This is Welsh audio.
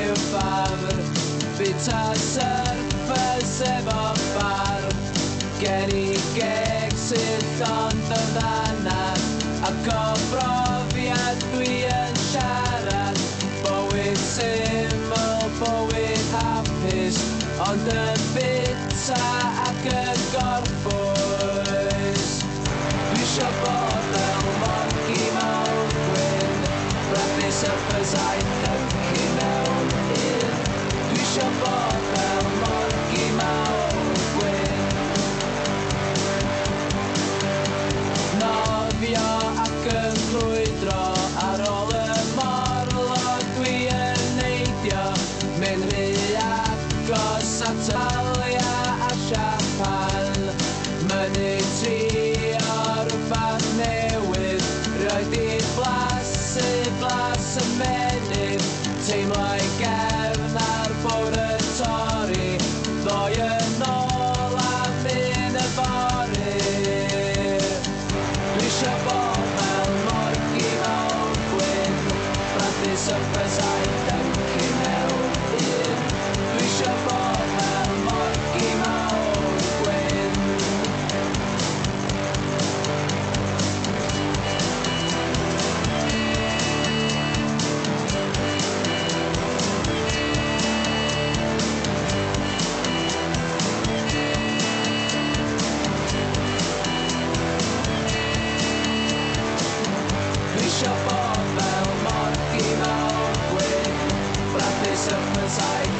i'w ffafr, bita surfers efo barf. Gen I geg sydd ond yn ddanar, ac o brofiad dwi yn siarad. Bywyd syml, bywyd hapus, ond yn bita ac yn gorffwys. Dwi isio bod fel morgi mawr gwyn, brathu surfers a'i dyncu mewn un. Dwi isio bod fel morgi mawr gwyn, nofio ac yn llwydro ar ôl y morlog dwi yn neidio, mynd rhy agos at Italia a Japan. Mynnu trio rwbath newydd, roed I blas y menydd, teimlo i gefn ar bwr y torri, ddoi yn ôl a mynd y fory. Dwi isio bod fel morgi mawr gwyn, brathu surfers a'i dyncu mewn un. Dwi isio bod fel morgi mawr gwyn. Dwi isio bod fel morgi mawr gwyn, brathu surfers a'i